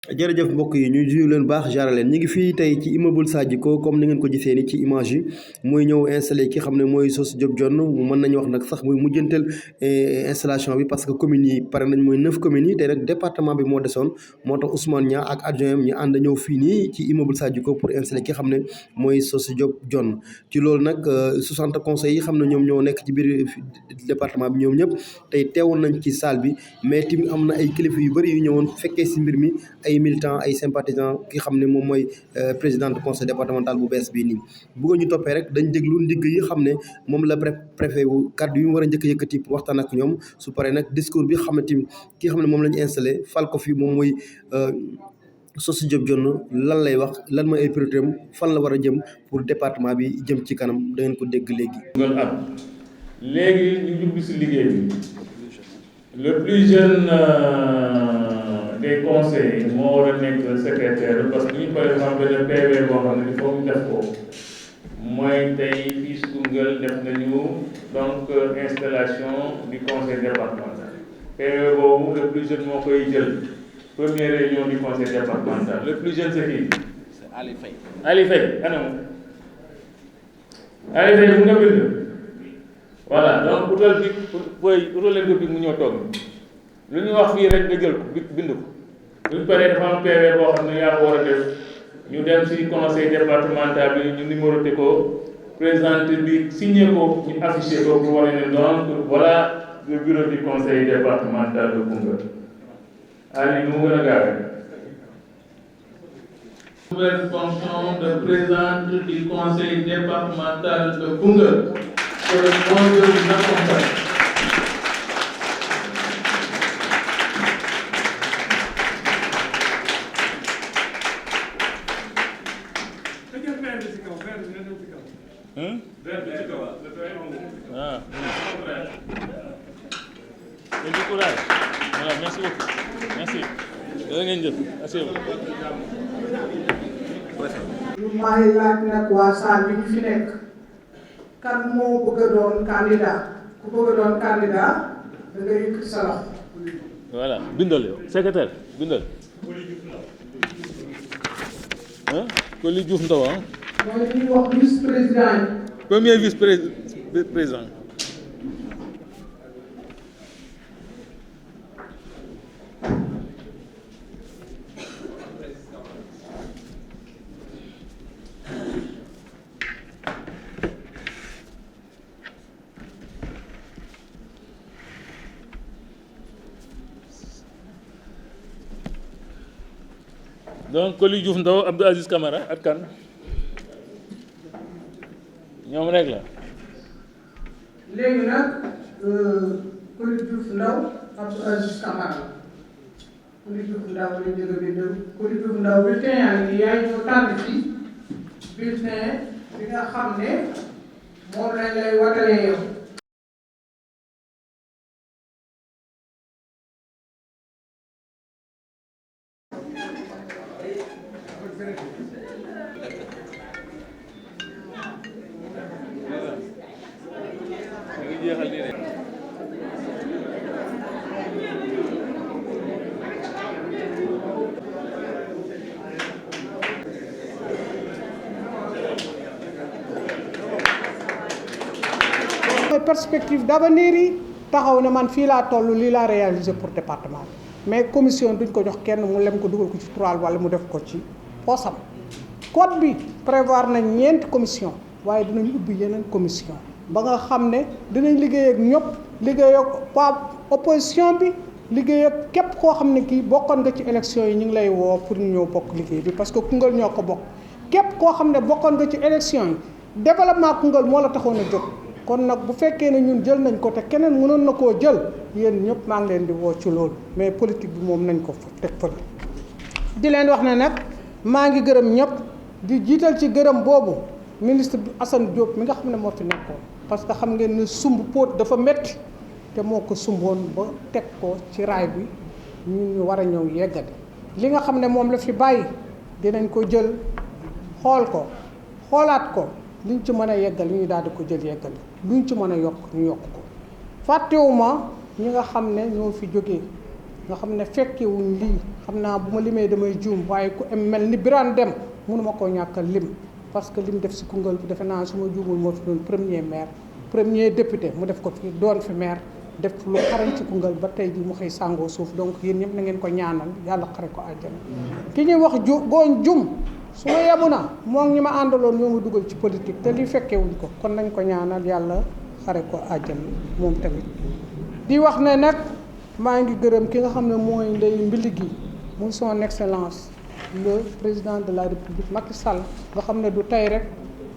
jërëjëf mbokk yi ñu nuyu leen baax jaar leen ñu ngi fii tey ci immeuble Sadiko comme ni ngeen ko gisee ni ci image yi muy ñëw installé ki xam ne mooy Socé Diop Dione mën nañu wax nag sax muy mujjanteel installation bi parce que communes yi pare nañ mooy 9 communes yi te nag département bi moo desoon moo tax Ousmane Niang ak adjoint ñu ànd ñëw fii nii ci immeuble Sadiko pour installé ki xam ne mooy Socé Diop Dione ci loolu nag 60 conseils yi xam ne ñoom ñoo nekk ci biir département bi ñoom ñëpp tey teewoon nañ ci salle bi mais tamit am na ay kilifa yu bëri yu ñëwoon fekkee si mbir mi ay militants ay sympathisants ki xam ne moom mooy président du conseil départemental bu bees bii nii bëgg ñu toppee rek dañ déglu ndigg yi xam ne moom la préfet wu kaddu yi mu war a njëkk a yëkkati pour waxtaan ak ñoom su paree nag discours bi xam ne tamit ki xam ne moom la ñu installé fal ko fi moom mooy Socé Diop Dione lan lay wax lan mooy ay priorité am fan la war a jëm pour département bi jëm ci kanam da ngeen ko dégg léegi. léegi ñu jublu si liggéey bi le plus jeune des conseillers moo war a nekk secrétaire parce que ñu par exemple benn PV boo xam ne il faut ñu def ko mooy tey fii si Koungheul def nañu donc installation du conseil départemental PV boobu le plus jeune moo koy jël première réunion du conseil départemental le plus jeune c'est qui? C'est Ali Faye. Ali Faye anam Ali Faye mu nga bind voilà donc utal bi booy utal leen ko bi mu ñëw toog lu ñu wax fii rek nga jël ko bind ko luñ paree dafa am PV boo xam ne yaa ko war a def ñu dem ci conseil départemental bi ñu numéroté ko présenté bi signé ko ñu affiché ko pour wane ne donc voilà le bureau du conseil départemental de Koungheul allez nu mu gën a gaawee. Nouvelle fonction de présidente du conseil départemental de Koungheul. Pour le monde de nous accompagner. Du courage. Voilà, merci beaucoup. Merci. lu may laaj nag waa saal bi ñu fi nekk kan moo bëgg a doon candidat ku bëgg a doon candidat da nga yëkkati sa loxo. Voilà bindal yow secrétaire bindal. Coly Diouf Ndao ah. mooy li ñuy wax vice président yi. Premier vice président. Donc Coly Diouf Ndao Abdou Aziz Camara ak kan ñoom rek la. léegi nag Coly Diouf Ndao Abdou Aziz Camara Coly Diouf Ndao lañ jël bind Coly Diouf Ndao bulletin yaa ngi yaay ñoo tànn ci bulletin bi nga xam ne moom lañ lay watalee yow. perspective d'avenir yi taxaw ne man fii laa toll lii laa réalisé pour département bi mais commission duñ ko jox kenn mu lem ko dugal ko ci toile wala mu def ko ci poosam code bi prévoir nañ ñeenti commission waaye dinañ ubbi yeneen commission ba nga xam ne dinañ liggéey ak ñëpp liggéey ak waa opposition bi liggéey ak képp koo xam ne kii bokkoon nga ci élection yi ñu ngi lay woo pour ñu ñëw bokk liggéey bi parce que Koungheul ñoo ko bokk képp koo xam ne bokkoon nga ci élection yi développement Koungheul moo la taxoon a jóg kon nag bu fekkee ne ñun jël nañ ko te keneen mënoon na koo jël yéen ñëpp maa ngi leen di woo ci loolu mais politique bi moom nañ ko fa teg fële di leen wax ne nag maa ngi gërëm ñëpp di jiital ci gërëm boobu ministre bi Assane Diop mi nga xam ne moo fi nekkoon parce que xam ngeen ne sumb póot dafa métti te moo ko sumboon ba teg ko ci raay bi ñu war a ñëw yeggati li nga xam ne moom la fi bàyyi dinañ ko jël xool ko xoolaat ko luñ ci mën a yeggal ñu daal di ko jël yeggal luñ ci mën a yokk ñu yokk ko fàttewuma ñi nga xam ne ñoo fi jógee nga xam ne fekkewuñ lii xam naa bu ma limee damay juum waaye ku mel ni Birane Deme mënuma koo ñàkkal lim parce que lim def si Koungheul bi defe naa su ma juumul moo fi doon premier maire premier député mu def ko fi doon fi maire def lu xarañ ci Koungheul ba tey ji mu xëy sàngoo suuf donc yéen ñëpp na ngeen ko ñaanal yàlla xare ko àjjana ki ñuy wax gooñ jum su ma yebu na moom ñi ma àndaloon ñoo ma dugal ci politique te li fekkewuñ ko kon nañ ko ñaanal yàlla xare ko àjjana moom tamit di wax ne nag maa ngi gërëm ki nga xam ne mooy ndey mbili gi muy son excellence le président de la république Macky Sall nga xam ne du tey rek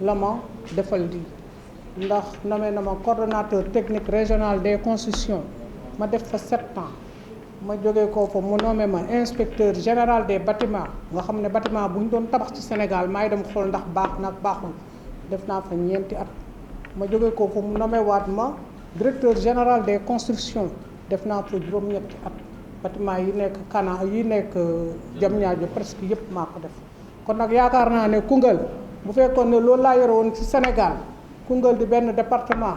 la ma defal di ndax nommé na ma coordonnateur technique régional des constructions ma def fa 7 ans ma jógee ko fa mu nommé ma inspecteur général des bâtiments nga xam ne bâtiment bu ñu doon tabax ci Sénégal maay dem xool ndax baax nag baaxul def naa fa ñeenti at ma jógee ko fa mu nommé waat ma directeur général des constructions def naa fa juróom-ñetti at bâtiment yi nekk Kana yi nekk Diamniadio presque yëpp maa ko def kon nag yaakaar naa ne Koungheul bu fekkoon ne loolu laa yore woon ci Sénégal Koungheul di benn département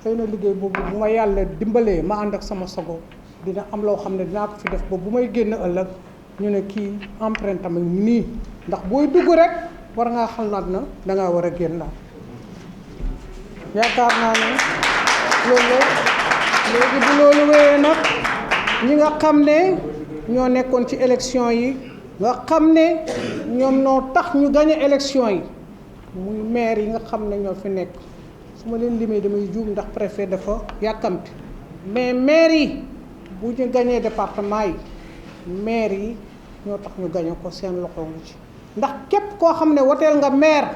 xëy na liggéey boobu bu ma yàlla dimbalee ma ànd ak sama sago dina am loo xam ne dinaa ko fi def ba bu may génn ëllëg ñu ne kii empreinte am nii ndax booy dugg rek war ngaa xalaat na dangaa war a génn daal yaakaar naa ne loolu léegi bu loolu wéyee nag ñi nga xam ne ñoo nekkoon ci élection yi nga xam ne ñoom noo tax ñu gagné élection yi muy maire yi nga xam ne ñoo fi nekk su ma leen limee damay juum ndax préfet dafa yàkkamti mais maire yi bu ñu gagné département yi maire yi ñoo tax ñu gagné ko seen loxo nga ci ndax képp koo xam ne woteel nga maire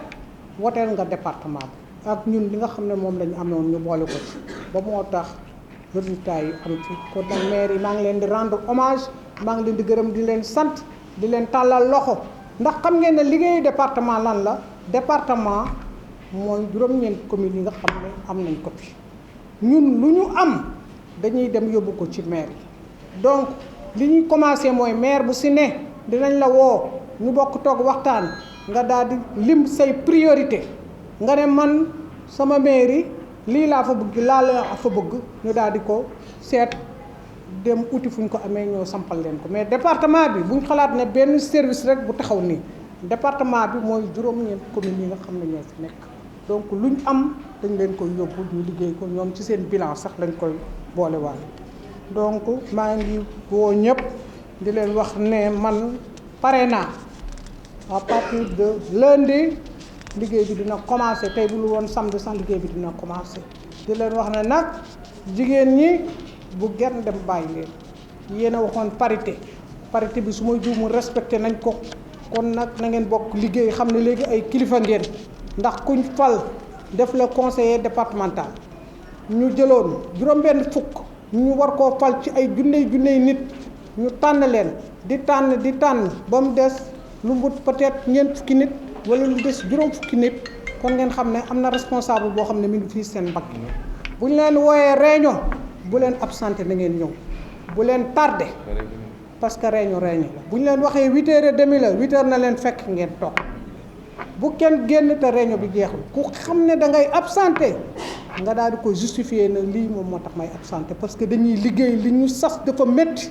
woteel nga département bi ak ñun li nga xam ne moom lañu amoon ñu boole ko ci ba moo tax résultat yi am ci kon nag maire yi maa ngi leen di rendre hommage maa ngi leen di gërëm di leen sant di leen tàllal loxo ndax xam ngeen ne liggéeyu département lan la département mooy juróom-ñeent communes yi nga xam ne am nañ ko fi ñun lu ñu am dañuy dem yóbbu ko ci maire yi donc li ñuy commencé mooy maire bu si ne dinañ la woo ñu bokk toog waxtaan nga daal di lim say priorité nga ne man sama mairie lii laa fa bëgg laa la fa bëgg ñu daal di ko seet dem uti fu ñu ko amee ñoo sampal leen ko mais département bi buñ xalaat ne benn service rek bu taxaw nii département bi mooy juróom-ñeent communes yi nga xam ne ñoo fi nekk donc luñ am dañ leen koy yóbbu ñu liggéey ko ñoom ci seen bilan sax lañ koy boolewaale donc maa ngi woo ñëpp di leen wax ne man pare naa à partir de lundi liggéey bi dina commencé tey bu lu woon samedi sax liggéey bi dina commencé di leen wax ne nag jigéen ñi bu genn dem bàyyi leen yéen a waxoon parité bi su ma juumul respecté nañ ko kon nag na ngeen bokk liggéey xam ne léegi ay kilifa ngeen ndax kuñ fal def la conseiller départemental ñu jëloon juróom-benn fukk ñu war koo fal ci ay junney nit ñu tànn leen di tànn ba mu des lu mbut peut-être ñeent fukki nit wala lu des juróom fukki nit kon ngeen xam ne am na responsable boo xam ne mi ngi fii seen mbagg bu ñu leen wooyee réunion bu leen absenté na ngeen ñëw bu leen tardé parce que réunion la bu ñu leen waxee 8h30 la 8h na leen fekk ngeen toog bu kenn génn te réunion bi jeexul ku xam ne da ngay absenté nga daal di ko justifier na lii moom moo tax may absenté parce que dañuy liggéey li ñu sas dafa métti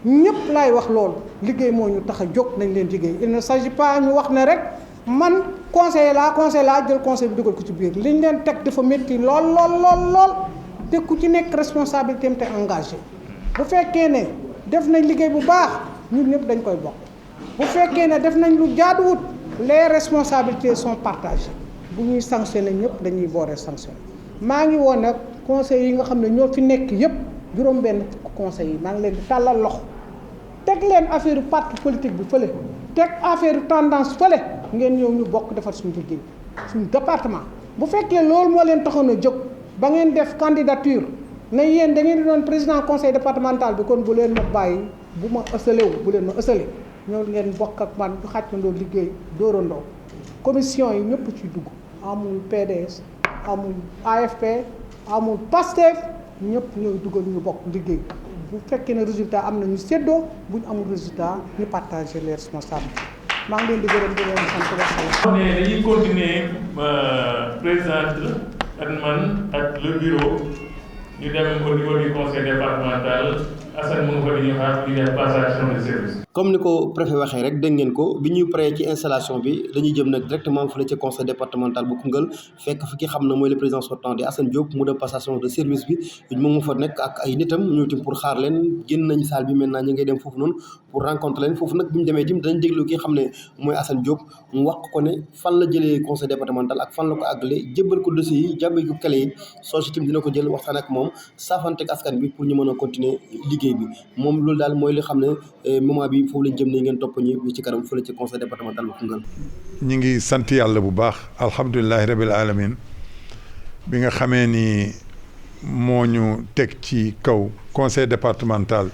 ñëpp laay wax loolu liggéey moo ñu tax a jóg nañ leen liggéey il ne s'agit pas ñu wax ne rek man conseiller laa jël conseil bi dugal ko ci biir liñ leen teg dafa métti lool te ku ci nekk responsabilité am te engagé bu fekkee ne def nañ liggéey bu baax ñun ñëpp dañ koy bokk bu fekkee ne def nañ lu jaaduwut les responsabilités sont partagées bu ñuy sanctionné ñëpp dañuy booree sanctionné maa ngi woon nag conseils yi nga xam ne ñoo fi nekk yëpp juróom-benn conseils yi maa ngi leen di tàllal loxo teg leen affaire parti politique bi fële teg affaire tendance fële ngeen ñëw ñu bokk defar suñu liggéey suñu département bu fekkee loolu moo leen taxoon a jóg ba ngeen def candidature ne yéen da ngeen di doon président conseil départemental bi kon bu leen ma bàyyi bu ma ësalewu bu leen ma ësale ñoo ngeen bokk ak man ñu xàccandoo liggéey dóorandoo commission yi ñëpp ciy dugg amul PDS amul AFP amul PASTEF ñëpp ñooy dugal ñu bokk liggéey bu fekkee ne résultat am na ñu séddoo bu ñu amul résultat ñu partager les responsabilités maa ngi leen di gërëm di leen sant wasalaam. ne dañuy continuer présidente ak man ak le bureau ñu dem au niveau du conseil départemental Assane mu ngi fa di ñu xaar di def passation de service. comme ni ko préfet waxee rek dégg ngeen ko bi ñuy paree ci installation bi dañuy jëm nag directement fële ci conseil départemental bu Koungheul fekk fi ki xam ne mooy le président sortant di Assane Diop mu def passation de service bi moom mu fa nekk ak ay nitam ñu tim pour xaar leen génn nañ salle bi maintenant ñu ngay dem foofu noonu pour rencontrer leen foofu nag bu ñu demee tim dañ déglu ki xam ne mooy Assane Diop mu wax ko ne fan la jëlee conseil départemental ak fan la ko àggale jébbal ko dossier yi jàbbal ko clé yi soo si tim dina ko jël waxtaan ak moom saafanteeg askan bi pour ñu mën a continuer liggéey bi moom loolu daal mooy li xam ne moment bi foofu lañ jëm ne ngeen topp ñi ci kanam fële ci conseil départemental bu Koungheul. ñi ngi sant yàlla bu baax alhamdulilahi rabil alamin bi nga xamee ni moo ñu teg ci kaw conseil départemental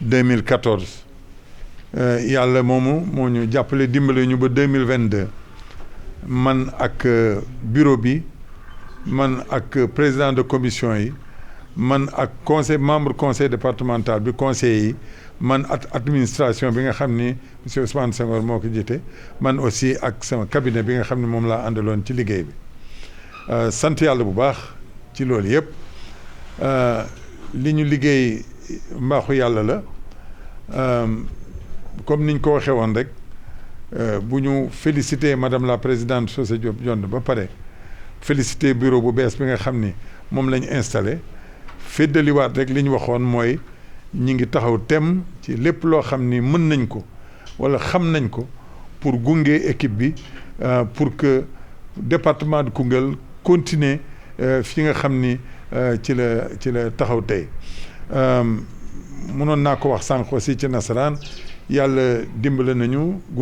2014 yàlla moomu moo ñu jàppale dimbale ñu ba 2022 man ak bureau bi man ak président de commission yi man ak membre conseil départemental bi conseil yi man administration bi nga xam ni monsieur Ousmane Senghor moo ko jiite man aussi ak sama cabinet bi nga xam ne moom laa àndaloon ci liggéey bi sant yàlla bu baax ci loolu yëpp li ñu liggéey mbaaxu yàlla la comme niñ ko waxee woon rek bu ñu féliciter madame la présidente Socé Diop Dione ba pare féliciter bureau bu bees bi nga xam ni moom lañ installé féddaliwaat rek li ñu waxoon mooy ñi ngi taxaw tem ci lépp loo xam ni mën nañ ko wala xam nañ ko pour gunge équipe bi pour que département de Koungheul continuer fi nga xam ni ci la taxaw tey mënoon naa ko wax sànq aussi ci nasaraan yàlla dimbale nañu gunge